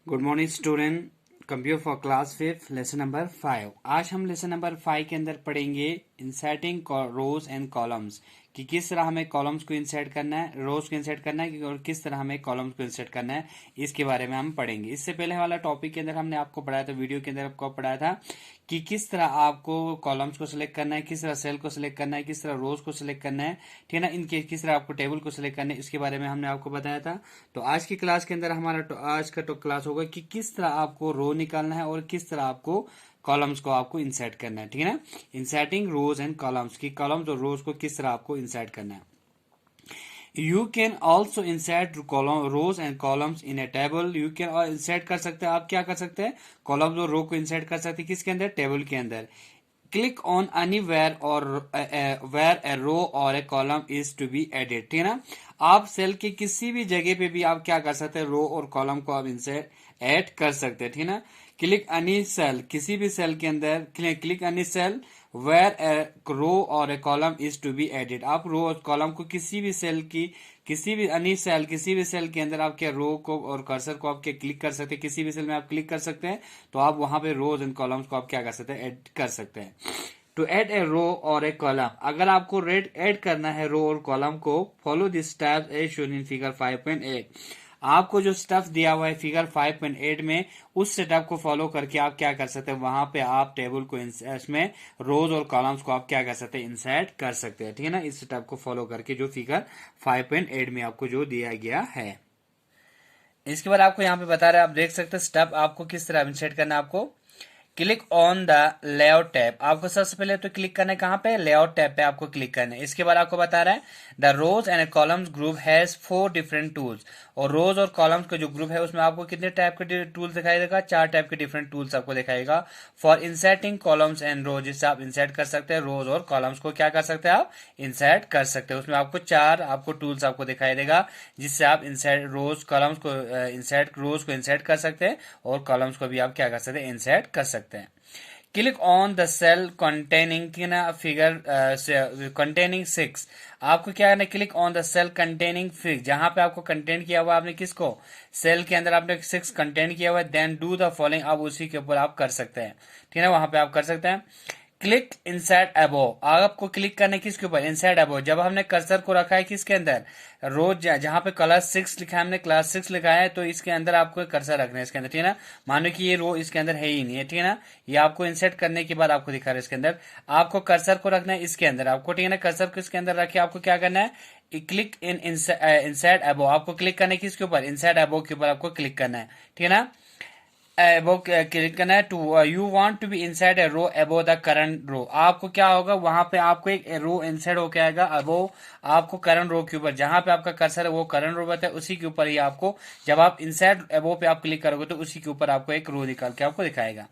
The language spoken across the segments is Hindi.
Good morning student. Computer for class fifth lesson number 5। आज हम लेसन नंबर 5 के अंदर पढ़ेंगे इंसर्टिंग रोज एंड कॉलम्स कि किस तरह हमें कॉलम्स को इंसर्ट करना है, रोज को इंसर्ट करना है और किस तरह हमें कॉलम्स को इंसर्ट करना है, इसके बारे में हम पढ़ेंगे। इससे पहले वाला टॉपिक के अंदर हमने आपको पढ़ाया था, वीडियो के अंदर आपको पढ़ाया था कि किस तरह आपको कॉलम्स को सिलेक्ट करना है, किस तरह सेल को सिलेक्ट करना है, किस तरह रोज को सिलेक्ट करना है, ठीक है ना। इनके किस तरह आपको टेबल को सिलेक्ट करना है, इसके बारे में हमने आपको बताया था। तो आज की क्लास के अंदर हमारा आज का क्लास होगा कि किस तरह आपको रो निकालना है और किस तरह आपको कॉलम्स को आपको इंसर्ट करना है, ठीक है ना। इंसर्टिंग रोज एंड कॉलम्स की कॉलम्स और रोज को किस तरह आपको इंसर्ट करना है। You can also insert rows and columns in a table. You can insert कर सकते हैं, आप क्या कर सकते हैं, कॉलम्स और रो को इंसर्ट कर सकते हैं किसके अंदर, टेबल के अंदर। क्लिक ऑन एनीवेयर और वेयर ए रो और a column is to be added, ठीक है ना। आप सेल के किसी भी जगह पे भी आप क्या कर सकते हैं, रो और कॉलम को आप इनसे ऐड कर सकते हैं, ठीक है ना। क्लिक एनी सेल, किसी भी सेल के अंदर click any cell where a row और a column is to be added. आप रो और कॉलम को किसी भी सेल की किसी भी एनी सेल किसी भी सेल के अंदर आप क्या रो को और कर्सर को आप क्या क्लिक कर सकते हैं, किसी भी सेल में आप क्लिक कर सकते हैं तो आप वहां पे रोज एंड कॉलम्स को आप क्या कर सकते हैं, ऐड कर सकते हैं। टू ऐड ए रो और ए कॉलम, अगर आपको रेड ऐड करना है रो और कॉलम को, follow this steps as shown in figure 5.8। आपको जो स्टेप दिया हुआ है फिगर 5.8 में, उस स्टेप को फॉलो करके आप क्या कर सकते हैं, वहां पे आप टेबल को इसमें रोज और कॉलम्स को आप क्या कर सकते हैं, इंसर्ट कर सकते हैं, ठीक है ना। इस स्टेप को फॉलो करके जो फिगर 5.8 में आपको जो दिया गया है। इसके बाद आपको यहाँ पे बता रहे हैं, आप देख सकते हैं स्टेप आपको किस तरह इंसर्ट करना है। आपको click on the layout tab, आपको सबसे पहले तो क्लिक करना है कहां पे, लेआउट टैब पे आपको क्लिक करना है। इसके बाद आपको बता रहा है the rows and columns group has 4 different tools, और रोज और कॉलम्स का जो ग्रुप है उसमें आपको कितने टाइप के टूल्स दिखाई देगा, 4 टाइप के डिफरेंट टूल्स आपको दिखाएगा फॉर इंसर्टिंग कॉलम्स एंड रोज, जिससे आप इंसर्ट कर सकते हैं रोज और कॉलम्स को क्या कर सकते हैं, आप इंसर्ट कर सकते हैं। उसमें आपको 4 आपको टूल्स आपको दिखाई देगा जिससे आप इंसर्ट रोज कॉलम्स को इंसर्ट रोज को इंसर्ट कर सकते हैं और कॉलम्स को भी आप क्या कर सकते हैं, इंसर्ट कर सकते हैं। Click on the cell containing figure containing 6, आपको क्या करना है, click on the cell containing 6, जहां पे आपको कंटेंट किया हुआ आपने किसको, सेल के अंदर आपने 6 कंटेंट किया हुआ है, देन डू द फॉलोइंग, आप उसी के ऊपर आप कर सकते हैं, ठीक है, वहां पे आप कर सकते हैं। क्लिक इंसर्ट अबोव, आपको क्लिक करने किसके ऊपर, इंसर्ट अबोव। जब हमने कर्सर को रखा है किसके अंदर, रोज जहां पे क्लास 6 लिखा है, हमने क्लास 6 लिखा है, तो इसके अंदर आपको कर्सर रखना है इसके अंदर, ठीक है ना। मानो कि ये रो इसके अंदर है ही नहीं है, ठीक है ना, ये आपको इंसर्ट करने के बाद आपको दिखा रहा है इसके अंदर, आपको कर्सर को रखना है इसके अंदर आपको, ठीक है ना। कर्सर को इसके अंदर रखे आपको क्या करना है, क्लिक इन इंसर्ट अबोव, आपको क्लिक करना है किसके ऊपर, इंसर्ट अबोव के ऊपर आपको क्लिक करना है, ठीक है ना। अबोव क्लिक करना है to you want to be inside a row above the current row, आपको क्या होगा, वहां पे आपको एक रो इंसर्ट होके आएगा अबोव आपको करंट रो के ऊपर, जहां पे आपका कर्सर है वो करंट रो बताए, उसी के ऊपर ही आपको जब आप इंसर्ट अबोव पे आप क्लिक करोगे तो उसी के ऊपर आपको एक रो निकाल के आपको दिखाएगा।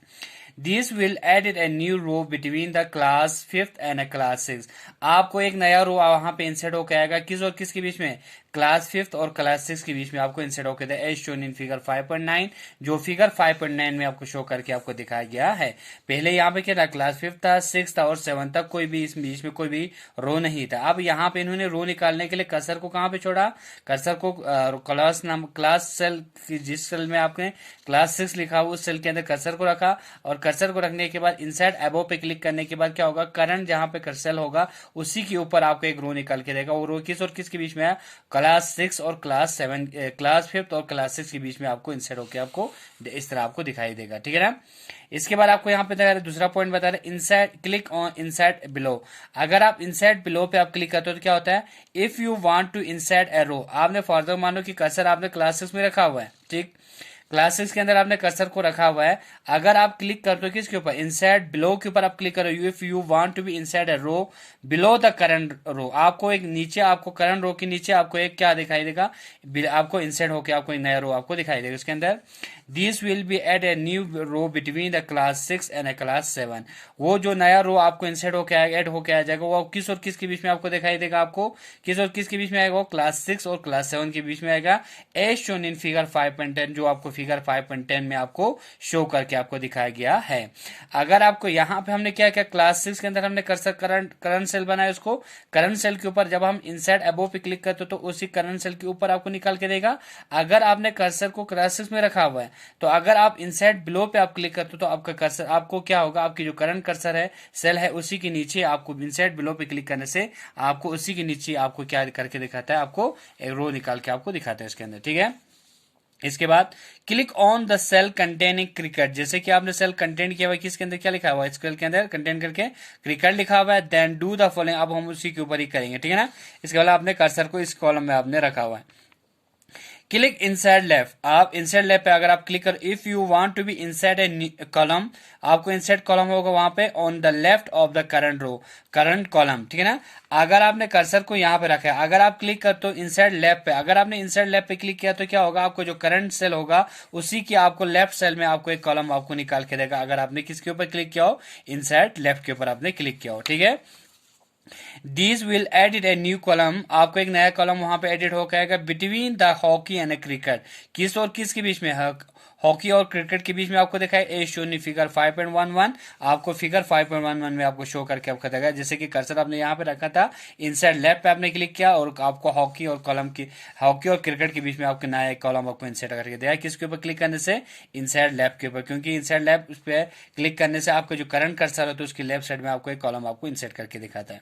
This will added a new row between the class 5th and a class 6, आपको एक नया रो वहां पे इंसर्ट होकर आएगा किस और किसके बीच में, क्लास 5th और क्लास 6 के बीच में आपको इंसर्ट होकर एज शोन इन फिगर 5.9, जो फिगर 5.9 में आपको शो करके आपको दिखाया गया है। पहले यहाँ पे क्या था, क्लास 5th था, 6 था और 7 तक कोई भी इस बीच में कोई भी रो नहीं था। अब यहाँ पे इन्होंने रो निकालने के लिए कर्सर को कहाँ पे छोड़ा, कर्सर को क्लास सेल जिस सेल में आपने क्लास 6 लिखा हुआ उस सेल के अंदर कर्सर को रखा, और कर्सर को रखने के बाद इंसर्ट अबोव पे क्लिक करने के बाद क्या होगा, करंट जहां पे कर्सर होगा उसी के ऊपर आपको एक रो निकाल के देगा, वो रो किस और किसके बीच में है, क्लास 6 और क्लास 7 क्लास 5th और क्लास 6 के बीच में आपको इंसर्ट होकर आपको इस तरह आपको दिखाई देगा, ठीक है ना। इसके बाद आपको यहाँ पे दूसरा पॉइंट बता रहे, insert click on insert below, अगर आप इंसर्ट बिलो पे आप क्लिक करते हो तो क्या होता है, if you want to insert a row, आपने फॉर मानो कि कर्सर आपने क्लास 6 में रखा हुआ है, ठीक, क्लास 6 के अंदर आपने कर्सर को रखा हुआ है, अगर आप क्लिक करते हो किसके ऊपर, इंसर्ट बिलो के ऊपर आप क्लिक करो, if you want to be insert a row below the current row, आपको एक नीचे आपको करंट रो के नीचे आपको एक क्या दिखाई देगा, आपको इंसर्ट होकर आपको एक नया रो आपको दिखाई देगा उसके अंदर। This will be add a new row between the class 6 and a class 7, वो जो नया रो आपको इंसर्ट होकर ऐड होकर आ जाएगा वो किस और किस के बीच में आपको दिखाई देगा, आपको किस और किस के बीच में आएगा, वो क्लास 6 और क्लास 7 के बीच में आएगा एज शोन इन फिगर 5.10, जो आपको फिगर 5.10 में आपको शो करके आपको दिखाया गया है। अगर आपको यहाँ पे हमने क्या किया, क्लास 6 के अंदर हमने कर्सर करंट सेल बनाया, उसको करंट सेल के ऊपर जब हम इंसर्ट अबोव पे क्लिक करते तो उसी करंट सेल के ऊपर आपको निकाल के देगा। अगर आपने कर्सर को क्लास 6 में रखा हुआ है तो अगर आप इंसर्ट बिलो पे आप क्लिक करते हो तो आपका कर्सर आपको क्या होगा, आपकी जो करंट कर्सर है सेल है उसी के नीचे आपको इंसर्ट बिलो पे क्लिक करने से आपको उसी के नीचे आपको क्या करके दिखाता है, आपको एक रो निकाल के आपको दिखाता है इसके अंदर, ठीक है। इसके बाद click on the cell containing cricket, जैसे कि आपने सेल कंटेंट किया हुआ है, किसके अंदर क्या लिखा हुआ है, सेल के अंदर कंटेंट करके क्रिकेट लिखा हुआ है, देन डू द फॉलोइंग, अब हम उसी के ऊपर ही करेंगे, ठीक है ना। इसके बाद आपने कर्सर को इस कॉलम में आपने रखा हुआ है। क्लिक इनसाइड लेफ्ट, आप इनसाइड लेफ्ट पे अगर आप क्लिक करो, if you want to be inside a column, आपको इनसाइड कॉलम होगा वहां पे on the left of the current row, current column, ठीक है ना। अगर आपने कर्सर को यहां पे रखा है, अगर आप क्लिक करते हो इनसाइड लेफ्ट पे, अगर आपने इनसाइड लेफ्ट पे क्लिक किया तो क्या होगा, आपको जो करंट सेल होगा उसी की आपको लेफ्ट सेल में आपको एक कॉलम आपको निकाल के देगा, अगर आपने किसके ऊपर क्लिक किया हो, इनसाइड लेफ्ट के ऊपर आपने क्लिक किया हो, ठीक है। This will edit A new column, आपको एक नया कॉलम वहां पे एडिट हो जाएगा, between the hockey and cricket, किस और किस के बीच में, हॉकी और क्रिकेट के बीच में आपको देखा है ए शून्य फिगर 5.11, आपको फिगर 5.11 में आपको शो करके आपको देगा, जैसे कि कर्सर आपने यहाँ पे रखा था, इनसाइड लेफ्ट पे आपने क्लिक किया और आपको हॉकी और क्रिकेट के बीच में आपको नया एक कॉलम आपको इंसर्ट करके दिया, किसके ऊपर क्लिक करने से, इनसाइड लेफ्ट के ऊपर, क्योंकि इनसाइड लेफ्ट उस पर क्लिक करने से आपको जो करंट कर्सर है तो उसकी लेफ्ट साइड में आपको एक कॉलम आपको इंसर्ट करके दिखाता है।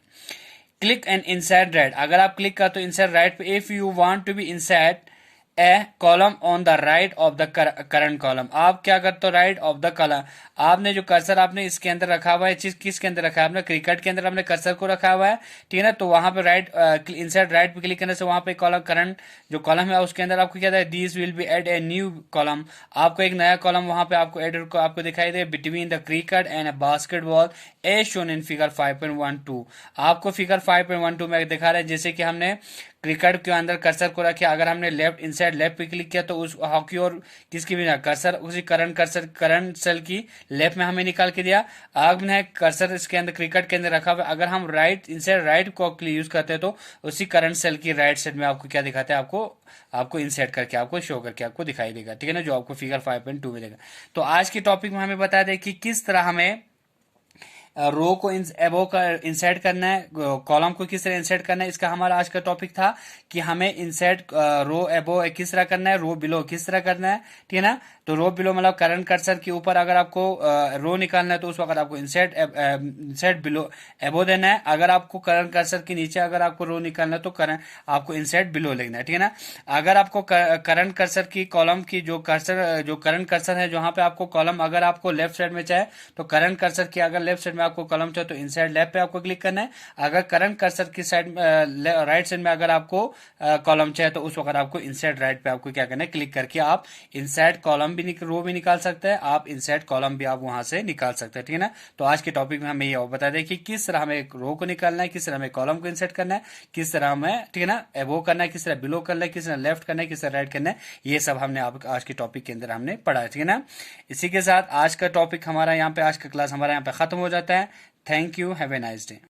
क्लिक एंड इनसाइड राइट, अगर आप क्लिक करते हो इनसाइड राइट पे, if you want to be inside a column on the right of the current column, आप क्या करते हो, राइट ऑफ द कॉलम, आपने जो कर्सर आपने इसके अंदर रखा हुआ है, चीज किसके अंदर रखा है, आपने क्रिकेट के अंदर आपने कर्सर को रखा हुआ है, ठीक है ना। तो वहां पे राइट इनसाइड राइट पे क्लिक करने से वहां पे कॉलम करंट जो कॉलम है उसके अंदर आपको क्या था, this will be add a new column, आपको एक नया कॉलम वहां पे आपको एड को आपको दिखाई दे, between the cricket and a basketball a shown in figure 5.12, आपको फिगर 5.12 में दिखा रहा है, जैसे कि हमने क्रिकेट के अंदर कर्सर को रखे, अगर हमने लेफ्ट इनसाइड लेफ्ट पे क्लिक किया तो उस हॉकी और किसकी भी ना कर्सर उसी करंट सेल की लेफ्ट में हमें निकाल के दिया। आपने कर्सर इसके अंदर क्रिकेट के अंदर रखा हुआ, अगर हम राइट इनसाइड राइट को यूज करते हैं तो उसी करंट सेल की राइट साइड में आपको क्या दिखाते हैं, आपको इंसर्ट करके आपको शो करके आपको दिखाई देगा, ठीक है ना, जो आपको फिगर 5.2 में देगा। तो आज के टॉपिक में हमें बता दें कि किस तरह हमें रो को एबो का इंसर्ट करना है, कॉलम को किस तरह इंसर्ट करना है, इसका हमारा आज का टॉपिक था कि हमें इंसर्ट रो एबो किस तरह करना है, रो बिलो किस तरह करना है, ठीक है ना। तो रो बिलो मतलब करंट कर्सर के ऊपर अगर आपको रो निकालना है तो उस वक्त आपको इंसर्ट बिलो एबो देना है, अगर आपको करंट कर्सर के नीचे अगर आपको रो निकालना है तो करंट आपको इंसर्ट बिलो लिखना है, ठीक है ना। अगर आपको करंट कर्सर की कॉलम की जो करंट कर्सर है जहां पे आपको कॉलम अगर आपको लेफ्ट साइड में चाहे तो करंट कर्सर की अगर लेफ्ट साइड में आपको कॉलम चाहे तो इनसाइड लेफ्ट पे आपको क्लिक करना है, अगर करंट कर्सर की साइड राइट साइड में अगर आपको कॉलम चाहे तो उस वक्त आपको इनसाइड राइट पे आपको क्या करना है, क्लिक करके आप इनसाइड कॉलम भी रो भी निकाल सकते हैं, आप इनसाइड कॉलम भी आप वहां से निकाल सकते हैं, ठीक है ना। तो आज के टॉपिक में हमें ये बता दें कि किस तरह हमें रो को निकालना है, किस तरह हमें कॉलम को इंसर्ट करना है, किस तरह हमें, ठीक है ना, एबो करना है, किस तरह बिलो करना है, किस तरह लेफ्ट करना है, किस तरह राइट करना है, ये सब हमने आज के टॉपिक के अंदर हमने पढ़ा है, ठीक है ना। इसी के साथ आज का टॉपिक हमारा यहाँ पे, आज का क्लास हमारा यहाँ पे खत्म हो जाता है। Thank you, have a nice day.